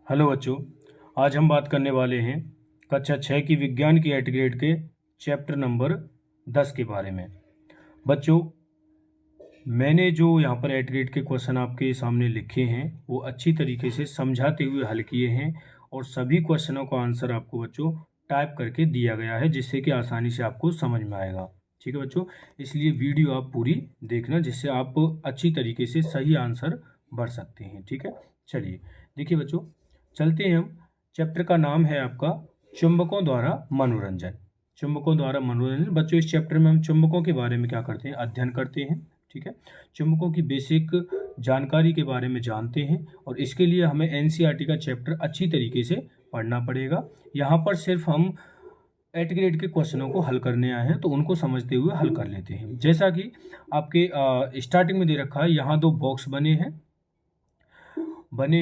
Hello बच्चों। आज हम बात करने वाले हैं कक्षा 6 की विज्ञान की एट ग्रेड के चैप्टर नंबर 10 के बारे में। बच्चों, मैंने जो यहाँ पर एट ग्रेड के क्वेश्चन आपके सामने लिखे हैं वो अच्छी तरीके से समझाते हुए हल किए हैं और सभी क्वेश्चनों का आंसर आपको बच्चों टाइप करके दिया गया है, जिससे कि आसानी से आपको समझ में आएगा। ठीक है बच्चों, इसलिए वीडियो आप पूरी देखना, जिससे आप अच्छी तरीके से सही आंसर भर सकते हैं। ठीक है, चलिए देखिए बच्चों, चलते हैं हम। चैप्टर का नाम है आपका चुंबकों द्वारा मनोरंजन। चुंबकों द्वारा मनोरंजन। बच्चों, इस चैप्टर में हम चुंबकों के बारे में क्या करते हैं, अध्ययन करते हैं। ठीक है, चुंबकों की बेसिक जानकारी के बारे में जानते हैं और इसके लिए हमें एनसीईआरटी का चैप्टर अच्छी तरीके से पढ़ना पड़ेगा। यहाँ पर सिर्फ हम एट ग्रेड के क्वेश्चनों को हल करने आए हैं, तो उनको समझते हुए हल कर लेते हैं। जैसा कि आपके स्टार्टिंग में दे रखा है, यहाँ दो बॉक्स बने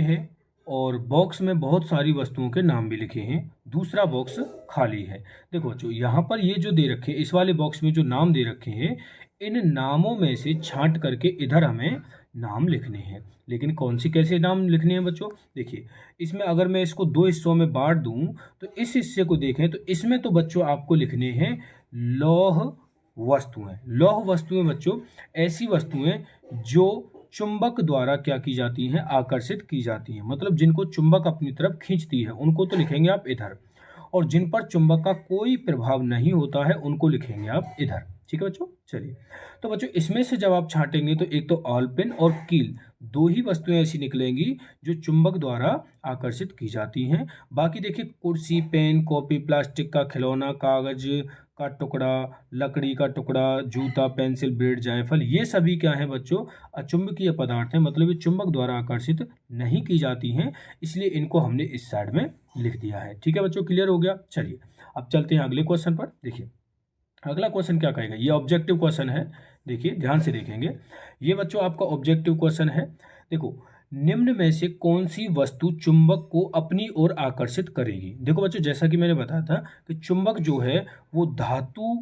हैं और बॉक्स में बहुत सारी वस्तुओं के नाम भी लिखे हैं। दूसरा बॉक्स खाली है। देखो बच्चों, यहाँ पर ये जो दे रखे हैं, इस वाले बॉक्स में जो नाम दे रखे हैं, इन नामों में से छांट करके इधर हमें नाम लिखने हैं। लेकिन कौन सी कैसे नाम लिखने हैं बच्चों, देखिए इसमें अगर मैं इसको दो हिस्सों में बांट दूं तो इस हिस्से को देखें तो इसमें तो बच्चों आपको लिखने हैं लौह वस्तुएं। लौह वस्तुएं बच्चों ऐसी वस्तुएं जो चुंबक द्वारा क्या की जाती हैं, आकर्षित की जाती हैं। मतलब जिनको चुंबक अपनी तरफ खींचती है उनको तो लिखेंगे आप इधर, और जिन पर चुंबक का कोई प्रभाव नहीं होता है उनको लिखेंगे आप इधर। ठीक है बच्चों, चलिए तो बच्चों इसमें से जब आप छांटेंगे तो एक तो ऑल पेन और कील, दो ही वस्तुएं ऐसी निकलेंगी जो चुंबक द्वारा आकर्षित की जाती हैं। बाकी देखिए, कुर्सी, पेन, कॉपी, प्लास्टिक का खिलौना, कागज का टुकड़ा, लकड़ी का टुकड़ा, जूता, पेंसिल, ब्लेड, जायफल, ये सभी क्या है बच्चों, अचुंबकीय पदार्थ हैं। मतलब ये चुंबक द्वारा आकर्षित नहीं की जाती हैं, इसलिए इनको हमने इस साइड में लिख दिया है। ठीक है बच्चों, क्लियर हो गया। चलिए अब चलते हैं अगले क्वेश्चन पर। देखिए अगला क्वेश्चन क्या कहेगा, ये ऑब्जेक्टिव क्वेश्चन है। देखिए ध्यान से देखेंगे, ये बच्चों आपका ऑब्जेक्टिव क्वेश्चन है। देखो, निम्न में से कौन सी वस्तु चुंबक को अपनी ओर आकर्षित करेगी। देखो बच्चों, जैसा कि मैंने बताया था कि चुंबक जो है वो धातु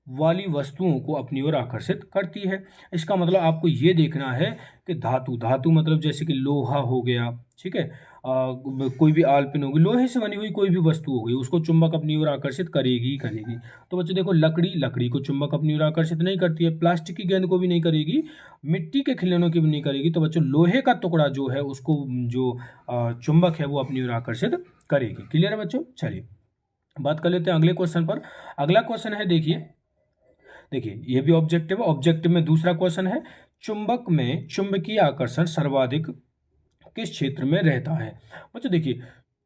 वाली वस्तुओं को अपनी ओर आकर्षित करती है। इसका मतलब आपको ये देखना है कि धातु धातु मतलब जैसे कि लोहा हो गया, ठीक है, कोई भी आलपिन होगी, लोहे से बनी हुई कोई भी वस्तु हो गई, उसको चुंबक अपनी ओर आकर्षित करेगी ही करेगी। तो बच्चों देखो, लकड़ी, लकड़ी को चुंबक अपनी ओर आकर्षित नहीं करती है। प्लास्टिक की गेंद को भी नहीं करेगी, मिट्टी के खिलौनों की भी नहीं करेगी। तो बच्चों लोहे का टुकड़ा जो है उसको जो चुंबक है वो अपनी ओर आकर्षित करेगी। क्लियर है बच्चों। चलिए बात कर लेते हैं अगले क्वेश्चन पर। अगला क्वेश्चन है, देखिए ये भी ऑब्जेक्टिव है। ऑब्जेक्टिव में दूसरा क्वेश्चन है, चुंबक में चुंबकीय आकर्षण सर्वाधिक किस क्षेत्र में रहता है। बच्चों देखिए,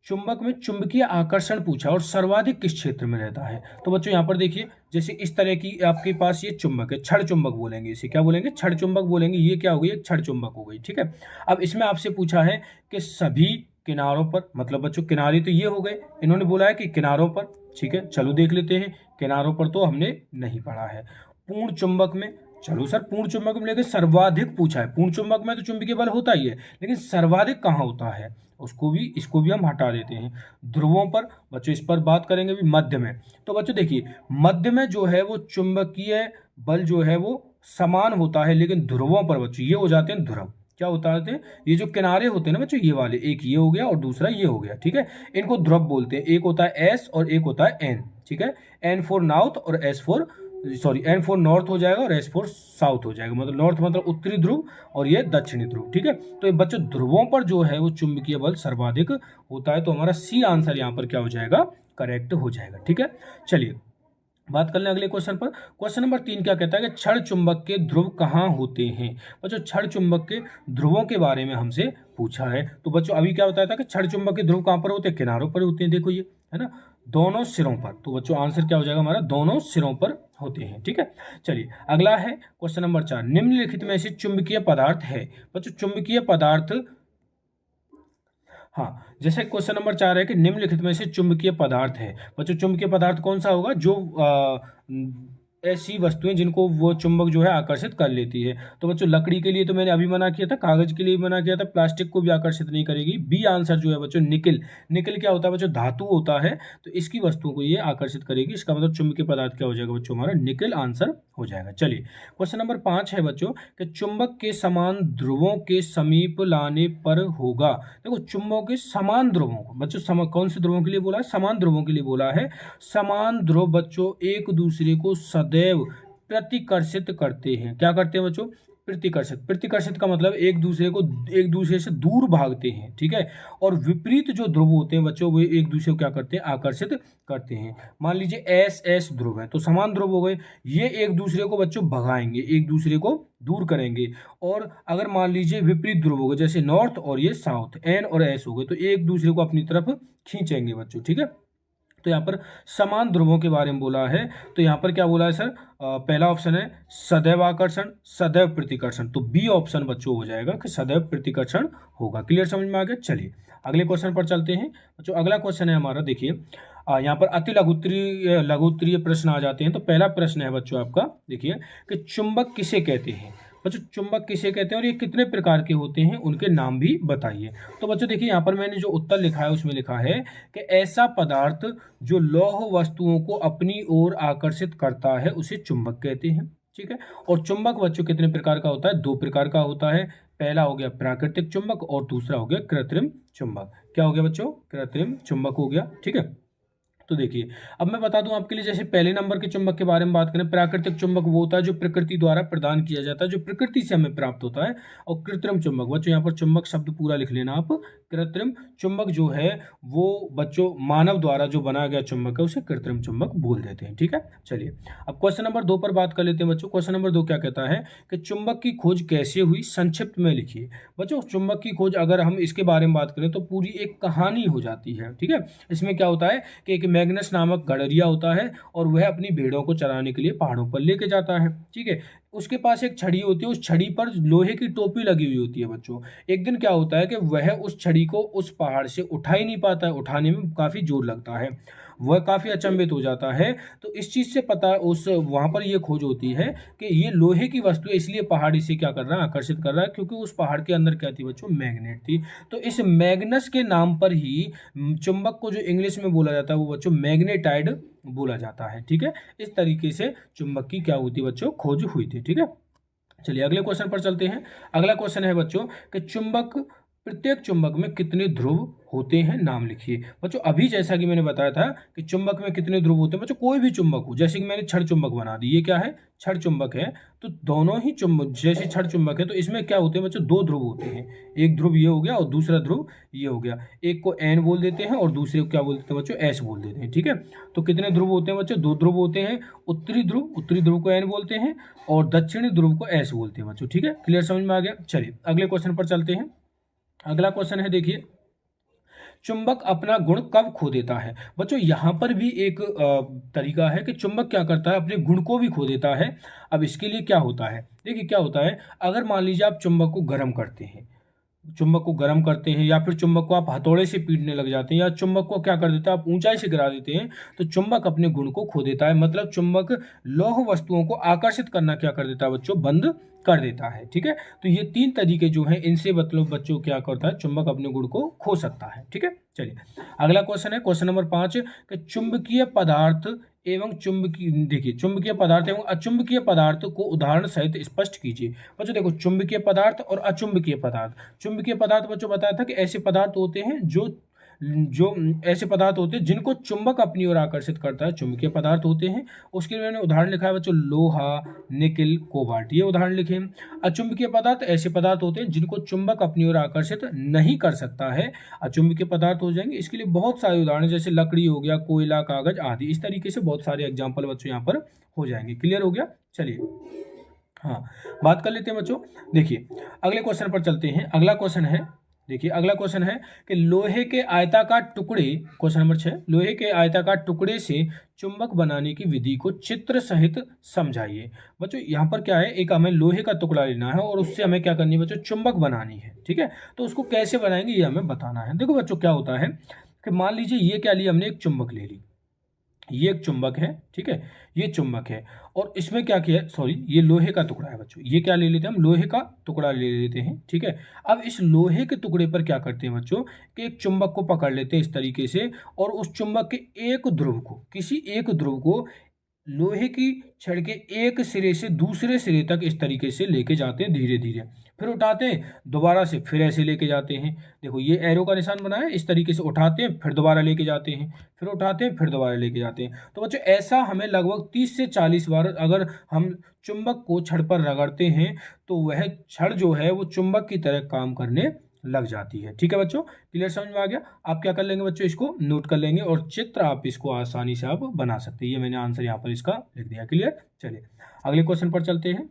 चुंबक में चुंबकीय आकर्षण पूछा और सर्वाधिक किस क्षेत्र में रहता है। तो बच्चों यहाँ पर देखिए, जैसे इस तरह की आपके पास ये चुंबक है, छड़ चुंबक बोलेंगे इसे, क्या बोलेंगे, छड़ चुंबक बोलेंगे। ये क्या हो गई, एक छड़ चुंबक हो गई। ठीक है, अब इसमें आपसे पूछा है कि सभी किनारों पर, मतलब बच्चों किनारे तो ये हो गए, इन्होंने बोला है कि किनारों पर। ठीक है, चलो देख लेते हैं। किनारों पर तो हमने नहीं पढ़ा है। पूर्ण चुंबक में, चलो सर पूर्ण चुंबक में, लेकिन सर्वाधिक पूछा है। पूर्ण चुंबक में तो चुंबकीय बल होता ही है, लेकिन सर्वाधिक कहाँ होता है, इसको भी हम हटा देते हैं। ध्रुवों पर बच्चों, इस पर बात करेंगे भी। मध्य में, तो बच्चों देखिए मध्य में जो है वो चुंबकीय बल जो है वो समान होता है, लेकिन ध्रुवों पर बच्चों ये हो जाते हैं ध्रुव। क्या होता है, ये जो किनारे होते हैं ना बच्चों, ये वाले, एक ये हो गया और दूसरा ये हो गया। ठीक है, इनको ध्रुव बोलते हैं। एक होता है एस और एक होता है एन। ठीक है, एन फॉर नॉर्थ और S for N for north हो जाएगा और एस फॉर साउथ हो जाएगा। मतलब नॉर्थ मतलब उत्तरी ध्रुव और ये दक्षिणी ध्रुव। ठीक है, तो ये बच्चों ध्रुवों पर जो है वो चुंबकीय बल सर्वाधिक होता है। तो हमारा सी आंसर यहाँ पर क्या हो जाएगा, करेक्ट हो जाएगा। ठीक है, चलिए बात कर लें अगले क्वेश्चन पर। क्वेश्चन नंबर 3 क्या कहता है कि क्षण चुंबक के ध्रुव कहाँ होते हैं। बच्चों क्षण चुंबक के ध्रुवों के बारे में हमसे पूछा है। तो बच्चों अभी क्या बताया था कि क्षण चुंबक के ध्रुव कहाँ पर होते हैं, किनारों पर होते हैं। देखो ये है ना, दोनों सिरों पर। तो बच्चों आंसर क्या हो जाएगा हमारा, दोनों सिरों पर होते हैं। ठीक है, चलिए अगला है क्वेश्चन नंबर 4, निम्नलिखित में से चुंबकीय पदार्थ है। बच्चों चुंबकीय पदार्थ, हाँ, जैसे क्वेश्चन नंबर 4 है कि निम्नलिखित में से चुंबकीय पदार्थ है। बच्चों चुंबकीय पदार्थ कौन सा होगा, जो ऐसी वस्तुएं जिनको वो चुंबक जो है आकर्षित कर लेती है। तो बच्चों लकड़ी के लिए तो मैंने अभी मना किया था, कागज के लिए भी मना किया था, प्लास्टिक को भी आकर्षित नहीं करेगी। बी आंसर जो है बच्चों निकिल। निकिल क्या होता है बच्चों? धातु होता है, तो इसकी वस्तुओं को ये आकर्षित करेगी। इसका मतलब चुंबकीय पदार्थ क्या हो जाएगा बच्चों? हमारा निकिल आंसर हो जाएगा। चलिए क्वेश्चन नंबर 5 है बच्चों कि चुंबक के समान ध्रुवों के समीप लाने पर होगा। देखो चुंबकों के समान ध्रुवों को बच्चों कौन से ध्रुवों के लिए बोला है? समान ध्रुवों के लिए बोला है। समान ध्रुव बच्चों एक दूसरे को सदैव प्रतिकर्षित करते हैं। क्या करते हैं बच्चों? प्रतिकर्षित। प्रतिकर्षित का मतलब एक दूसरे से दूर भागते हैं, ठीक है। और विपरीत जो ध्रुव होते हैं बच्चों, वो एक दूसरे को क्या करते हैं? आकर्षित करते हैं। मान लीजिए एस एस ध्रुव है, तो समान ध्रुव हो गए, ये एक दूसरे को बच्चों भगाएंगे, एक दूसरे को दूर करेंगे। और अगर मान लीजिए विपरीत ध्रुव हो गए, जैसे नॉर्थ और ये साउथ, एन और एस हो गए, तो एक दूसरे को अपनी तरफ खींचेंगे बच्चों, ठीक है। तो यहाँ पर समान ध्रुवों के बारे में बोला है। तो यहाँ पर क्या बोला है सर? पहला ऑप्शन है सदैव आकर्षण, सदैव प्रतिकर्षण। तो बी ऑप्शन बच्चों हो जाएगा कि सदैव प्रतिकर्षण होगा। क्लियर समझ में आ गया? चलिए अगले क्वेश्चन पर चलते हैं बच्चों। अगला क्वेश्चन है हमारा, देखिए यहाँ पर अति लघुत्तरीय प्रश्न आ जाते हैं। तो पहला प्रश्न है बच्चों आपका, देखिए कि चुंबक किसे कहते हैं? बच्चों चुंबक किसे कहते हैं और ये कितने प्रकार के होते हैं, उनके नाम भी बताइए। तो बच्चों देखिए यहाँ पर मैंने जो उत्तर लिखा है उसमें लिखा है कि ऐसा पदार्थ जो लौह वस्तुओं को अपनी ओर आकर्षित करता है उसे चुंबक कहते हैं, ठीक है। और चुंबक बच्चों कितने प्रकार का होता है? 2 प्रकार का होता है। पहला हो गया प्राकृतिक चुंबक और दूसरा हो गया कृत्रिम चुंबक। क्या हो गया बच्चों? कृत्रिम चुंबक हो गया, ठीक है। तो देखिए अब मैं बता दूं आपके लिए, जैसे पहले नंबर के चुंबक के बारे में बात करें, प्राकृतिक चुंबक वो होता है जो प्रकृति द्वारा प्रदान किया जाता है, जो प्रकृति से हमें प्राप्त होता है। और कृत्रिम चुंबक बच्चों, यहाँ पर चुंबक शब्द पूरा लिख लेना आप। कृत्रिम चुंबक जो है वो बच्चों मानव द्वारा जो बनाया गया चुंबक है उसे कृत्रिम चुंबक बोल देते हैं, ठीक है। चलिए अब क्वेश्चन नंबर 2 पर बात कर लेते हैं बच्चों। क्वेश्चन नंबर 2 क्या कहता है कि चुंबक की खोज कैसे हुई, संक्षिप्त में लिखिए। बच्चों चुंबक की खोज अगर हम इसके बारे में बात करें तो पूरी एक कहानी हो जाती है, ठीक है। इसमें क्या होता है कि एक मैग्नस नामक गडरिया होता है और वह अपनी भेड़ों को चराने के लिए पहाड़ों पर लेके जाता है, ठीक है। उसके पास एक छड़ी होती है, उस छड़ी पर लोहे की टोपी लगी हुई होती है बच्चों। एक दिन क्या होता है कि वह उस छड़ी को उस पहाड़ से उठा ही नहीं पाता है, उठाने में काफ़ी जोर लगता है, वह काफ़ी अचंभित हो जाता है। तो इस चीज़ से पता उस वहाँ पर यह खोज होती है कि ये लोहे की वस्तु है, इसलिए पहाड़ इसे क्या कर रहा है? आकर्षित कर रहा है, क्योंकि उस पहाड़ के अंदर क्या थी बच्चों? मैग्नेट थी। तो इस मैग्नस के नाम पर ही चुंबक को जो इंग्लिश में बोला जाता है वो बच्चों मैग्नेटाइड बोला जाता है, ठीक है। इस तरीके से चुंबक की क्या हुई थी बच्चों? खोज हुई थी, ठीक है। चलिए अगले क्वेश्चन पर चलते हैं। अगला क्वेश्चन है बच्चों कि प्रत्येक चुंबक में कितने ध्रुव होते हैं, नाम लिखिए। बच्चों अभी जैसा कि मैंने बताया था कि चुंबक में कितने ध्रुव होते हैं बच्चों, कोई भी चुंबक हो, जैसे कि मैंने छड़ चुंबक बना दी, ये क्या है? छड़ चुंबक है। तो दोनों ही चुंबक, जैसे छड़ चुंबक है तो इसमें क्या होते हैं बच्चों? 2 ध्रुव होते हैं। एक ध्रुव ये हो गया और दूसरा ध्रुव ये हो गया। एक को एन बोल देते हैं और दूसरे को क्या बोल देते हैं बच्चों? एस बोल देते हैं, ठीक है। तो कितने ध्रुव होते हैं बच्चों? 2 ध्रुव होते हैं। उत्तरी ध्रुव को एन बोलते हैं और दक्षिणी ध्रुव को एस बोलते हैं बच्चों, ठीक है। क्लियर समझ में आ गया? चलिए अगले क्वेश्चन पर चलते हैं। अगला क्वेश्चन है, देखिए चुंबक अपना गुण कब खो देता है? बच्चों यहाँ पर भी एक तरीका है कि चुंबक क्या करता है? अपने गुण को भी खो देता है। अब इसके लिए क्या होता है? देखिए क्या होता है, अगर मान लीजिए आप चुंबक को गर्म करते हैं, चुंबक को गर्म करते हैं, या फिर चुंबक को आप हथौड़े से पीटने लग जाते हैं, या चुंबक को क्या कर देते हैं आप ऊंचाई से गिरा देते हैं, तो चुंबक अपने गुण को खो देता है। मतलब चुंबक लौह वस्तुओं को आकर्षित करना क्या कर देता है बच्चों? बंद कर देता है, ठीक है। तो ये 3 तरीके जो हैं इनसे मतलब बच्चों क्या करता है? चुंबक अपने गुण को खो सकता है, ठीक है। चलिए अगला क्वेश्चन है, क्वेश्चन नंबर 5 कि चुंबकीय पदार्थ एवं चुंबकीय पदार्थ एवं अचुंबकीय पदार्थ को उदाहरण सहित स्पष्ट कीजिए। बच्चों देखो चुंबकीय पदार्थ और अचुंबकीय पदार्थ। चुंबकीय पदार्थ बच्चों बताया था कि ऐसे पदार्थ होते हैं जो ऐसे पदार्थ होते हैं जिनको चुंबक अपनी ओर आकर्षित करता है, चुंबकीय पदार्थ होते हैं। उसके लिए मैंने उदाहरण लिखा है बच्चों लोहा, निकिल, कोबाल्ट, ये उदाहरण लिखे हैं। अचुंबकीय पदार्थ ऐसे पदार्थ होते हैं जिनको चुंबक अपनी ओर आकर्षित नहीं कर सकता है, अचुंबकीय पदार्थ हो जाएंगे। इसके लिए बहुत सारे उदाहरण, जैसे लकड़ी हो गया, कोयला, कागज आदि, इस तरीके से बहुत सारे एग्जाम्पल बच्चों यहाँ पर हो जाएंगे। क्लियर हो गया? चलिए हाँ बात कर लेते हैं बच्चों। देखिए अगले क्वेश्चन पर चलते हैं। अगला क्वेश्चन है, देखिए अगला क्वेश्चन है कि लोहे के आयताकार टुकड़े, क्वेश्चन नंबर 6, लोहे के आयताकार टुकड़े से चुंबक बनाने की विधि को चित्र सहित समझाइए। बच्चों यहाँ पर क्या है, एक हमें लोहे का टुकड़ा लेना है और उससे हमें क्या करनी है बच्चों? चुंबक बनानी है, ठीक है। तो उसको कैसे बनाएंगे ये हमें बताना है। देखो बच्चों क्या होता है कि मान लीजिए ये क्या लिया हमने? एक चुंबक ले ली, ये एक चुंबक है, ठीक है, ये चुंबक है और इसमें क्या किया है, सॉरी ये लोहे का टुकड़ा है बच्चों, ये क्या ले लेते हैं हम, लोहे का टुकड़ा ले लेते हैं, ठीक है। अब इस लोहे के टुकड़े पर क्या करते हैं बच्चों कि एक चुंबक को पकड़ लेते हैं इस तरीके से और उस चुंबक के एक ध्रुव को, किसी एक ध्रुव को लोहे की छड़ के एक सिरे से दूसरे सिरे तक इस तरीके से लेके जाते हैं धीरे धीरे, फिर उठाते हैं दोबारा से, फिर ऐसे लेके जाते हैं। देखो ये एरो का निशान बना है, इस तरीके से उठाते हैं फिर दोबारा लेके जाते हैं, फिर उठाते हैं फिर दोबारा लेके जाते हैं। तो बच्चों ऐसा हमें लगभग 30 से 40 बार अगर हम चुंबक को छड़ पर रगड़ते हैं तो वह छड़ जो है वो चुंबक की तरह काम करने लग जाती है। ठीक है बच्चों, क्लियर समझ में आ गया। आप क्या कर लेंगे बच्चों, इसको नोट कर लेंगे और चित्र आप इसको आसानी से आप बना सकते हैं। ये मैंने आंसर यहाँ पर इसका लिख दिया। क्लियर, चलिए अगले क्वेश्चन पर चलते हैं।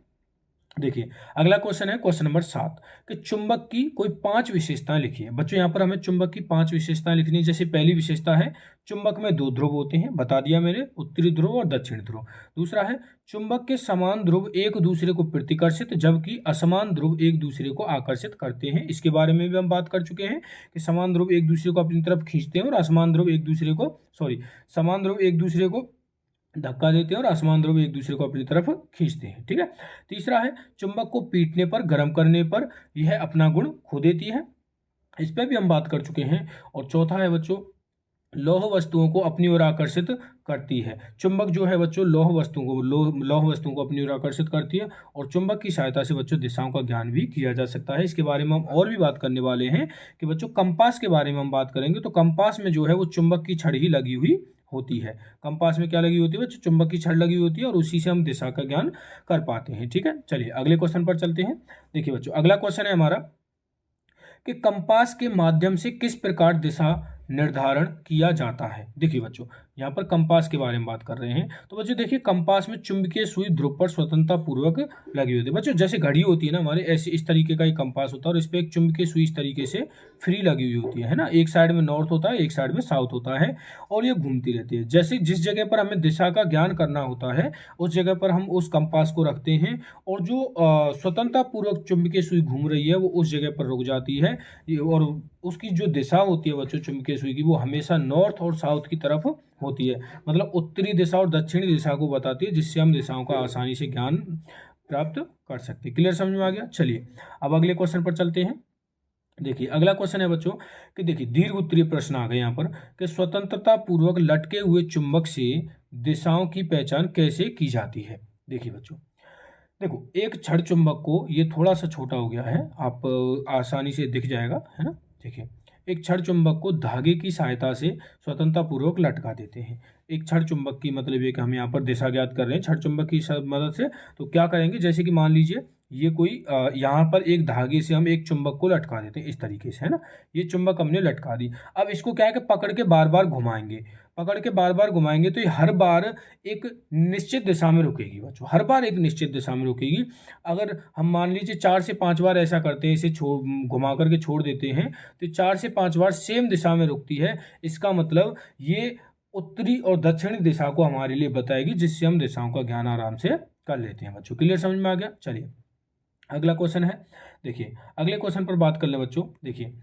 देखिए अगला क्वेश्चन है क्वेश्चन नंबर 7 कि चुंबक की कोई 5 विशेषताएं लिखिए। बच्चों यहाँ पर हमें चुंबक की 5 विशेषताएं लिखनी है। जैसे पहली विशेषता है चुंबक में 2 ध्रुव होते हैं, बता दिया मैंने, उत्तरी ध्रुव और दक्षिण ध्रुव। दूसरा है चुंबक के समान ध्रुव एक दूसरे को प्रतिकर्षित जबकि असमान ध्रुव एक दूसरे को आकर्षित करते हैं। इसके बारे में भी हम बात कर चुके हैं कि समान ध्रुव एक दूसरे को अपनी तरफ खींचते हैं और असमान ध्रुव एक दूसरे को, समान ध्रुव एक दूसरे को धक्का देते हैं और असमान ध्रुव एक दूसरे को अपनी तरफ खींचते हैं। ठीक है। तीसरा है चुंबक को पीटने पर, गर्म करने पर यह अपना गुण खो देती है, इस पर भी हम बात कर चुके हैं। और चौथा है बच्चों लौह वस्तुओं को अपनी ओर आकर्षित करती है। चुंबक जो है बच्चों लौह वस्तुओं को अपनी ओर आकर्षित करती है और चुंबक की सहायता से बच्चों दिशाओं का ज्ञान भी किया जा सकता है। इसके बारे में हम और भी बात करने वाले हैं कि बच्चों कंपास के बारे में हम बात करेंगे। तो कंपास में जो है वो चुंबक की छड़ ही लगी हुई होती है। कंपास में क्या लगी होती है बच्चों, चुंबक की छड़ लगी होती है और उसी से हम दिशा का ज्ञान कर पाते हैं। ठीक है, चलिए अगले क्वेश्चन पर चलते हैं। देखिए बच्चों अगला क्वेश्चन है हमारा कि कंपास के माध्यम से किस प्रकार दिशा निर्धारण किया जाता है। देखिए बच्चों यहाँ पर कंपास के बारे में बात कर रहे हैं। तो बच्चों देखिए कंपास में चुंबकीय सुई ध्रुव पर स्वतंत्रता पूर्वक लगी होती है। बच्चों जैसे घड़ी होती है ना हमारे, ऐसे इस तरीके का एक कंपास होता है और इस पर एक चुंबकीय सुई इस तरीके से फ्री लगी हुई होती है ना। एक साइड में नॉर्थ होता है, एक साइड में साउथ होता है और ये घूमती रहती है। जैसे जिस जगह पर हमें दिशा का ज्ञान करना होता है उस जगह पर हम उस कंपास को रखते हैं और जो स्वतंत्रता पूर्वक चुंबकीय सुई घूम रही है वो उस जगह पर रुक जाती है और उसकी जो दिशा होती है बच्चों चुंबकीय सुई की वो हमेशा नॉर्थ और साउथ की तरफ होती है, मतलब उत्तरी दिशा और दक्षिणी दिशा को बताती है, जिससे हम दिशाओं का आसानी से ज्ञान प्राप्त कर सकते हैं। क्लियर समझ में आ गया। चलिए अब अगले क्वेश्चन पर चलते हैं। देखिए अगला क्वेश्चन है बच्चों कि देखिए दीर्घ उत्तरीय प्रश्न आ गए यहाँ पर कि स्वतंत्रता पूर्वक लटके हुए चुंबक से दिशाओं की पहचान कैसे की जाती है। देखिए बच्चों देखो एक छड़ चुंबक को, ये थोड़ा सा छोटा हो गया है, आप आसानी से दिख जाएगा, है ना। देखिए एक छड़ चुंबक को धागे की सहायता से स्वतंत्रता पूर्वक लटका देते हैं। एक छड़ चुंबक की मतलब ये कि हम यहाँ पर दिशा ज्ञात कर रहे हैं छड़ चुंबक की मदद से। तो क्या करेंगे, जैसे कि मान लीजिए ये कोई यहाँ पर एक धागे से हम एक चुंबक को लटका देते हैं इस तरीके से, है ना। ये चुंबक हमने लटका दी। अब इसको क्या है कि पकड़ के बार बार घुमाएंगे, तो ये हर बार एक निश्चित दिशा में रुकेगी बच्चों, हर बार एक निश्चित दिशा में रुकेगी। अगर हम मान लीजिए 4 से 5 बार ऐसा करते हैं, इसे घुमा करके छोड़ देते हैं तो 4 से 5 बार सेम दिशा में रुकती है। इसका मतलब ये उत्तरी और दक्षिणी दिशा को हमारे लिए बताएगी, जिससे हम दिशाओं का ज्ञान आराम से कर लेते हैं बच्चों। क्लियर समझ में आ गया। चलिए अगला क्वेश्चन है। देखिए अगले क्वेश्चन पर बात कर लें बच्चों। देखिए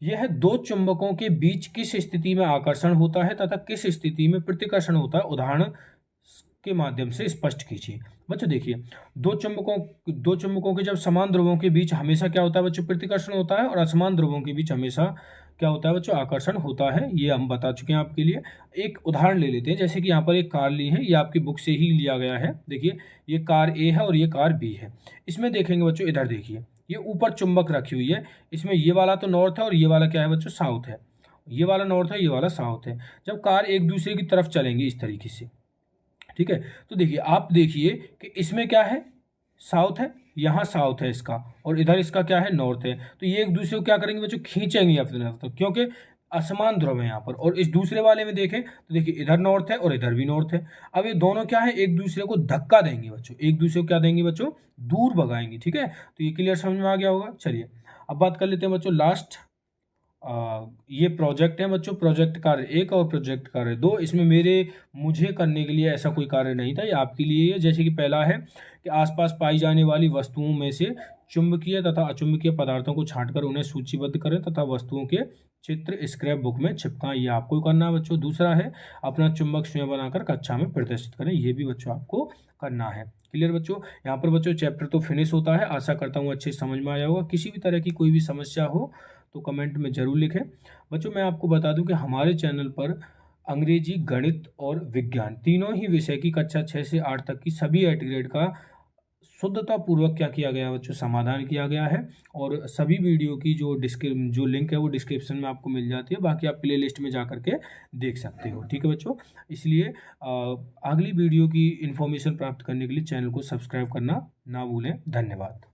यह दो चुंबकों के बीच किस स्थिति में आकर्षण होता है तथा किस स्थिति में प्रतिकर्षण होता है, उदाहरण के माध्यम से स्पष्ट कीजिए। बच्चों देखिए दो चुंबकों के जब समान ध्रुवों के बीच हमेशा क्या होता है बच्चों, प्रतिकर्षण होता है और असमान ध्रुवों के बीच हमेशा क्या होता है बच्चों, आकर्षण होता है। ये हम बता चुके हैं आपके लिए। एक उदाहरण ले लेते हैं, जैसे कि यहाँ पर एक कार ली है, ये आपकी बुक से ही लिया गया है। देखिए ये कार ए है और ये कार बी है। इसमें देखेंगे बच्चों, इधर देखिए ये ऊपर चुंबक रखी हुई है, इसमें ये वाला तो नॉर्थ है और ये वाला क्या है बच्चों, साउथ है। ये वाला नॉर्थ है, ये वाला साउथ है। जब कार एक दूसरे की तरफ चलेंगे इस तरीके से, ठीक है, तो देखिए आप देखिए कि इसमें क्या है, साउथ है, यहाँ साउथ है इसका और इधर इसका क्या है, नॉर्थ है। तो ये एक दूसरे को क्या करेंगे बच्चों, खींचेंगे अपनी तरफ, तो क्योंकि असमान ध्रुव है यहाँ पर। और इस दूसरे वाले में देखें तो देखिए इधर नॉर्थ है और इधर भी नॉर्थ है। अब ये दोनों क्या है, एक दूसरे को धक्का देंगे बच्चों, एक दूसरे को क्या देंगे बच्चों, दूर भगाएंगे। ठीक है, तो ये क्लियर समझ में आ गया होगा। चलिए अब बात कर लेते हैं बच्चों लास्ट। ये प्रोजेक्ट है बच्चों, प्रोजेक्ट कार्य 1 और प्रोजेक्ट कार्य 2। इसमें मुझे करने के लिए ऐसा कोई कार्य नहीं था, ये आपके लिए है। जैसे कि पहला है कि आसपास पाई जाने वाली वस्तुओं में से चुंबकीय तथा अचुंबकीय पदार्थों को छांटकर उन्हें सूचीबद्ध करें तथा वस्तुओं के चित्र स्क्रैप बुक में चिपकाएं। ये आपको करना है बच्चों। दूसरा है अपना चुंबक स्वयं बनाकर कक्षा में प्रदर्शित करें। ये भी बच्चों आपको करना है। क्लियर बच्चों? यहाँ पर बच्चों चैप्टर तो फिनिश होता है। आशा करता हूँ अच्छे समझ में आया होगा। किसी भी तरह की कोई भी समस्या हो तो कमेंट में ज़रूर लिखें। बच्चों मैं आपको बता दूं कि हमारे चैनल पर अंग्रेजी, गणित और विज्ञान तीनों ही विषय की कक्षा 6 से 8 तक की सभी एट ग्रेड का शुद्धतापूर्वक क्या किया गया है बच्चों, समाधान किया गया है। और सभी वीडियो की जो लिंक है वो डिस्क्रिप्शन में आपको मिल जाती है। बाकी आप प्ले लिस्ट में जा करके देख सकते हो। ठीक है बच्चों? इसलिए अगली वीडियो की इन्फॉर्मेशन प्राप्त करने के लिए चैनल को सब्सक्राइब करना ना भूलें। धन्यवाद।